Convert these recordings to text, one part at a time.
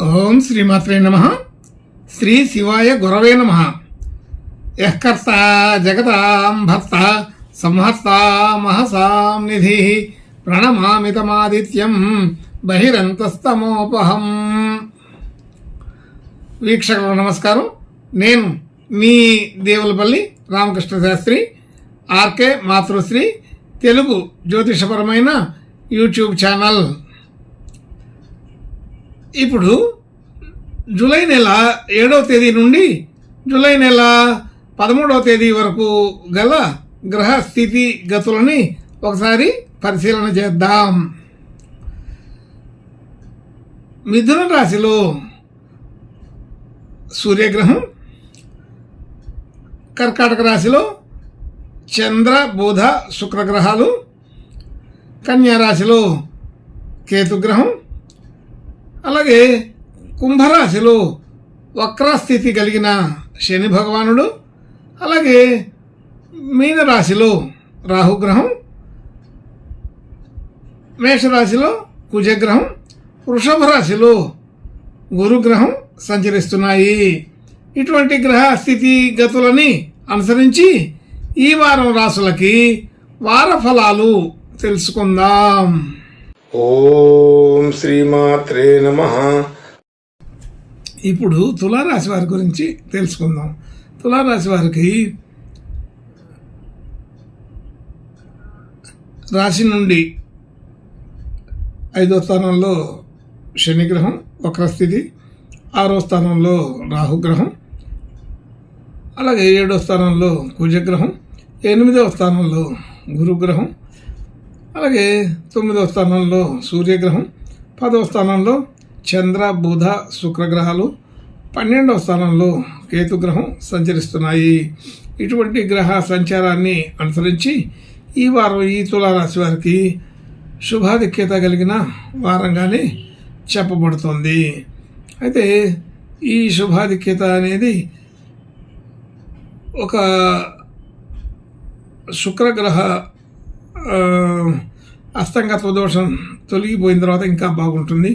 ఓం శ్రీమాత్రే నమః. శ్రీ శివాయ గురవే నమః. యః కర్తా జగతాం భర్తా సంహర్తా మహసాం నిధి ప్రణమామితమాదిత్యం బహిరంతస్తమోపహం. వీక్షకులకు నమస్కారం. నేను మీ దేవులపల్లి రామకృష్ణ శాస్త్రి, ఆర్కే మాతృశ్రీ తెలుగు జ్యోతిషపరమైన యూట్యూబ్ ఛానల్. ఇప్పుడు జూలై నెల 7వ తేదీ నుండి జూలై నెల 13వ తేదీ వరకు గల గ్రహ స్థితి గతులని ఒకసారి పరిశీలన చేద్దాం. మిథున రాశిలో సూర్యగ్రహం, కర్కాటక రాశిలో చంద్ర బుధ శుక్రగ్రహాలు, కన్యా రాశిలో కేతుగ్రహం, అలాగే కుంభరాశిలో వక్రస్థితి కలిగిన శని భగవానుడు, అలాగే మీనరాశిలో రాహుగ్రహం, మేషరాశిలో కుజగ్రహం, వృషభ రాశిలో గురుగ్రహం సంచరిస్తున్నాయి. ఇటువంటి గ్రహ స్థితి గతులని అనుసరించి ఈ వారం రాశులకి వార ఫలాలు తెలుసుకుందాం. ఓం శ్రీమాత్రే నమః. ఇప్పుడు తులారాశి వారి గురించి తెలుసుకుందాం. తులారాశి వారికి రాశి నుండి 5వ స్థానంలో శనిగ్రహం వక్రస్థితి, 6వ స్థానంలో రాహుగ్రహం, అలాగే 7వ స్థానంలో కుజగ్రహం, 8వ స్థానంలో గురుగ్రహం, అలాగే 9వ స్థానంలో సూర్యగ్రహం, 10వ స్థానంలో చంద్ర బుధ శుక్రగ్రహాలు, 12వ స్థానంలో కేతుగ్రహం సంచరిస్తున్నాయి. ఇటువంటి గ్రహ సంచారాన్ని అనుసరించి ఈ వారం ఈ తులారాశి వారికి శుభాధిక్యత కలిగిన వారంగానే చెప్పబడుతుంది. అయితే ఈ శుభాధిక్యత అనేది ఒక శుక్రగ్రహ అస్తంగత్వ దోషం తొలగిపోయిన తర్వాత ఇంకా బాగుంటుంది.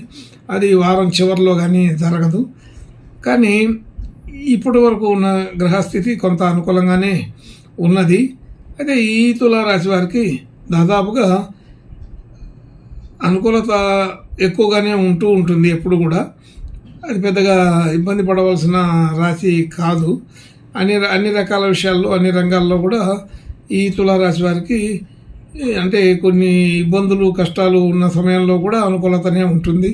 అది వారం చివరిలో కానీ జరగదు. కానీ ఇప్పటి వరకు ఉన్న గ్రహస్థితి కొంత అనుకూలంగానే ఉన్నది. అయితే ఈ తులారాశి వారికి దాదాపుగా అనుకూలత ఎక్కువగానే ఉంటూ ఉంటుంది ఎప్పుడు కూడా. అది పెద్దగా ఇబ్బంది పడవలసిన రాశి కాదు. అన్ని రకాల విషయాల్లో అన్ని రంగాల్లో కూడా ఈ తులారాశి వారికి అంటే కొన్ని ఇబ్బందులు కష్టాలు ఉన్న సమయంలో కూడా అనుకూలతనే ఉంటుంది.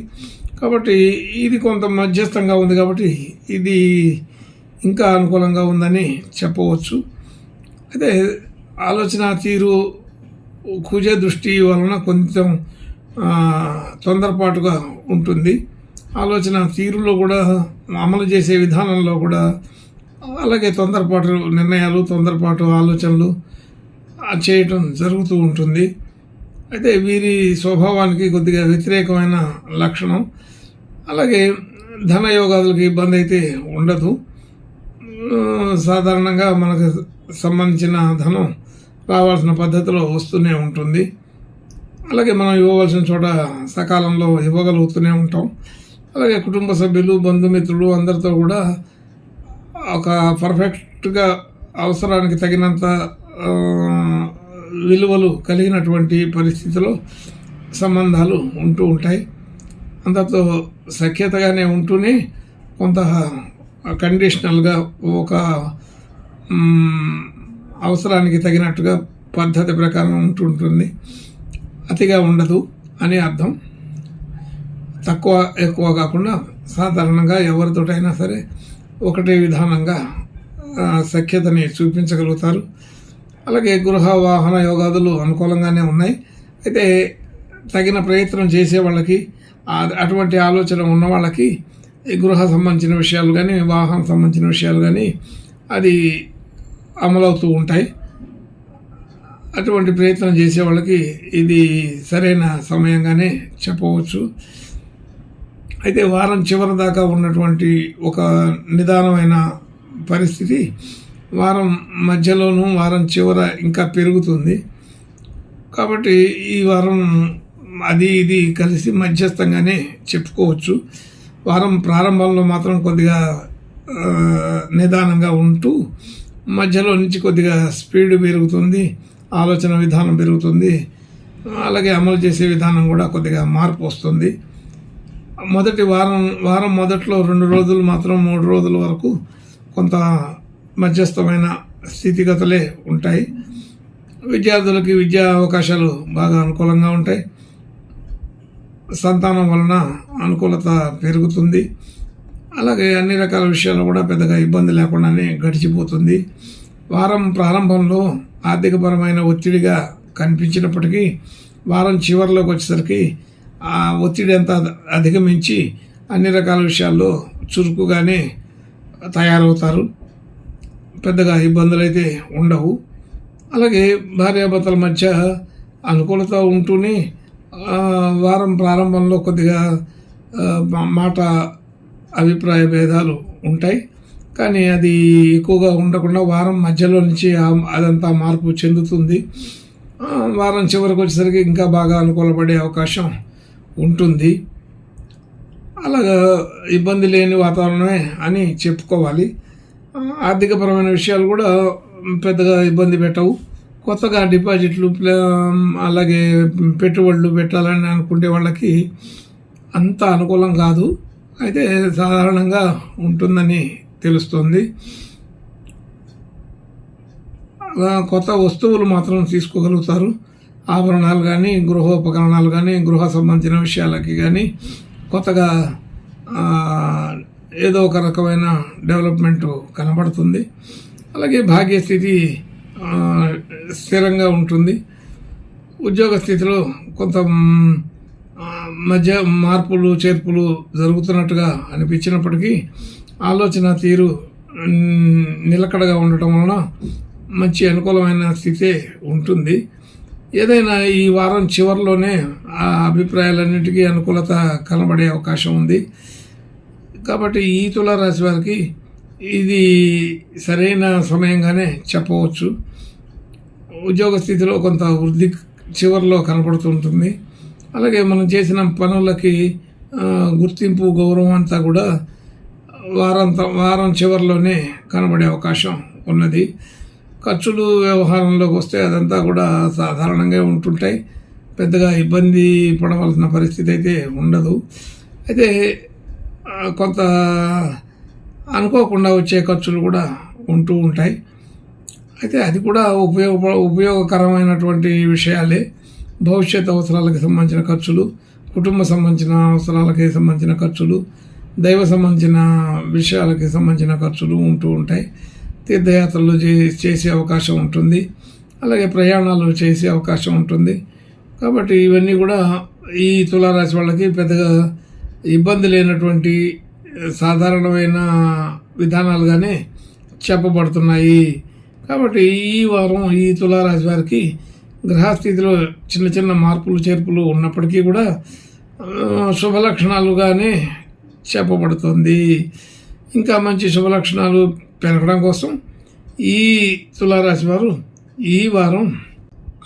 కాబట్టి ఇది కొంత మధ్యస్థంగా ఉంది కాబట్టి ఇది ఇంకా అనుకూలంగా ఉందని చెప్పవచ్చు. అయితే ఆలోచన తీరు కుజ దృష్టి వలన కొంచెం తొందరపాటుగా ఉంటుంది. ఆలోచన తీరులో కూడా అమలు చేసే విధానంలో కూడా అలాగే తొందరపాటు నిర్ణయాలు, తొందరపాటు ఆలోచనలు చేయటం జరుగుతూ ఉంటుంది. అయితే వీరి స్వభావానికి కొద్దిగా వ్యతిరేకమైన లక్షణం. అలాగే ధనయోగాదులకు ఇబ్బంది అయితే ఉండదు. సాధారణంగా మనకు సంబంధించిన ధనం రావాల్సిన పద్ధతిలో వస్తూనే ఉంటుంది. అలాగే మనం ఇవ్వవలసిన చోట సకాలంలో ఇవ్వగలుగుతూనే ఉంటాం. అలాగే కుటుంబ సభ్యులు, బంధుమిత్రులు అందరితో కూడా ఒక పర్ఫెక్ట్గా అవసరానికి తగినంత విలువలు కలిగినటువంటి పరిస్థితిలో సంబంధాలు ఉంటూ ఉంటాయి. అందరితో సఖ్యతగానే ఉంటూనే కొంత కండిషనల్గా ఒక అవసరానికి తగినట్టుగా పద్ధతి ప్రకారం ఉంటుంటుంది. అతిగా ఉండదు అని అర్థం. తక్కువ ఎక్కువ కాకుండా సాధారణంగా ఎవరితోటైనా సరే ఒకటే విధానంగా సఖ్యతని చూపించగలుగుతారు. అలాగే గృహ వాహన యోగాదులు అనుకూలంగానే ఉన్నాయి. అయితే తగిన ప్రయత్నం చేసే వాళ్ళకి, అటువంటి ఆలోచన ఉన్న వాళ్ళకి గృహ సంబంధించిన విషయాలు కానీ వాహనం సంబంధించిన విషయాలు కానీ అది అమలవుతూ ఉంటాయి. అటువంటి ప్రయత్నం చేసే వాళ్ళకి ఇది సరైన సమయంగానే చెప్పవచ్చు. అయితే వారం చివరి దాకా ఉన్నటువంటి ఒక నిదానమైన పరిస్థితి వారం మధ్యలోనూ వారం చివర ఇంకా పెరుగుతుంది. కాబట్టి ఈ వారం అది ఇది కలిసి మధ్యస్థంగానే చెప్పుకోవచ్చు. వారం ప్రారంభంలో మాత్రం కొద్దిగా నిదానంగా ఉంటూ మధ్యలో నుంచి కొద్దిగా స్పీడ్ పెరుగుతుంది, ఆలోచన విధానం పెరుగుతుంది, అలాగే అమలు చేసే విధానం కూడా కొద్దిగా మార్పు వస్తుంది. మొదటి వారం మొదట్లో 2 రోజులు మాత్రం 3 రోజుల వరకు కొంత మధ్యస్థమైన స్థితిగతులే ఉంటాయి. విద్యార్థులకి విద్యా అవకాశాలు బాగా అనుకూలంగా ఉంటాయి. సంతానం వలన అనుకూలత పెరుగుతుంది. అలాగే అన్ని రకాల విషయాల్లో కూడా పెద్దగా ఇబ్బంది లేకుండానే గడిచిపోతుంది. వారం ప్రారంభంలో ఆర్థికపరమైన ఒత్తిడిగా కనిపించినప్పటికీ వారం చివరిలోకి వచ్చేసరికి ఆ ఒత్తిడి అంతా అధిగమించి అన్ని రకాల విషయాల్లో చురుకుగానే తయారవుతారు. పెద్దగా ఇబ్బందులు అయితే ఉండవు. అలాగే భార్యాభర్తల మధ్య అనుకూలత ఉంటూనే వారం ప్రారంభంలో కొద్దిగా మాట అభిప్రాయ భేదాలు ఉంటాయి. కానీ అది ఎక్కువగా ఉండకుండా వారం మధ్యలో నుంచి అదంతా మార్పు చెందుతుంది. వారం చివరికి వచ్చేసరికి ఇంకా బాగా అనుకూలపడే అవకాశం ఉంటుంది. అలాగా ఇబ్బంది లేని వాతావరణమే అని చెప్పుకోవాలి. ఆర్థికపరమైన విషయాలు కూడా పెద్దగా ఇబ్బంది పెట్టవు. కొత్తగా డిపాజిట్లు అలాగే పెట్టుబడులు పెట్టాలని అనుకునే వాళ్ళకి అంత అనుకూలం కాదు. అయితే సాధారణంగా ఉంటుందని తెలుస్తుంది. కొత్త వస్తువులు మాత్రం తీసుకోగలుగుతారు. ఆభరణాలు కానీ, గృహోపకరణాలు కానీ, గృహ సంబంధించిన విషయాలకి కానీ కొత్తగా ఏదో ఒక రకమైన డెవలప్మెంట్ కనబడుతుంది. అలాగే భాగ్యస్థితి స్థిరంగా ఉంటుంది. ఉద్యోగ స్థితిలో కొంత మధ్య మార్పులు చేర్పులు జరుగుతున్నట్టుగా అనిపించినప్పటికీ ఆలోచన తీరు నిలకడగా ఉండటం వలన మంచి అనుకూలమైన స్థితే ఉంటుంది. ఏదైనా ఈ వారం చివరిలోనే ఆ అభిప్రాయాలన్నిటికీ అనుకూలత కనబడే అవకాశం ఉంది. కాబట్టి ఈ తులారాశి వారికి ఇది సరైన సమయంగానే చెప్పవచ్చు. ఉద్యోగ స్థితిలో కొంత వృద్ధి చివరిలో కనపడుతుంటుంది. అలాగే మనం చేసిన పనులకి గుర్తింపు, గౌరవం అంతా కూడా వారం చివరిలోనే కనబడే అవకాశం ఉన్నది. ఖర్చులు వ్యవహారంలోకి వస్తే అదంతా కూడా సాధారణంగా ఉంటుంటాయి. పెద్దగా ఇబ్బంది పడవలసిన పరిస్థితి అయితే ఉండదు. అయితే కొంత అనుకోకుండా వచ్చే ఖర్చులు కూడా ఉంటూ ఉంటాయి. అయితే అది కూడా ఉపయోగకరమైనటువంటి విషయాలే. భవిష్యత్ అవసరాలకు సంబంధించిన ఖర్చులు, కుటుంబ సంబంధించిన అవసరాలకి సంబంధించిన ఖర్చులు, దైవ సంబంధించిన విషయాలకి సంబంధించిన ఖర్చులు ఉంటూ ఉంటాయి. తీర్థయాత్రలు చేసే అవకాశం ఉంటుంది. అలాగే ప్రయాణాలు చేసే అవకాశం ఉంటుంది. కాబట్టి ఇవన్నీ కూడా ఈ తులారాశి వాళ్ళకి పెద్దగా ఇబ్బంది లేనటువంటి సాధారణమైన విధానాలుగానే చెప్పబడుతున్నాయి. కాబట్టి ఈ వారం ఈ తులారాశి వారికి గ్రహస్థితిలో చిన్న చిన్న మార్పులు చేర్పులు ఉన్నప్పటికీ కూడా శుభలక్షణాలుగానే చెప్పబడుతుంది. ఇంకా మంచి శుభలక్షణాలు పెరగడం కోసం ఈ తులారాశి వారు ఈ వారం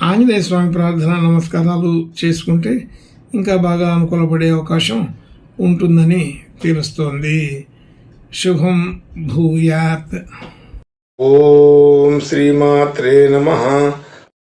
ఆంజనేయ స్వామి ప్రార్థన నమస్కారాలు చేసుకుంటే ఇంకా బాగా అనుకూలపడే అవకాశం ఉంటుందని తెలుస్తోంది. శుభం భూయాత్. ఓం శ్రీమాత్రే నమః.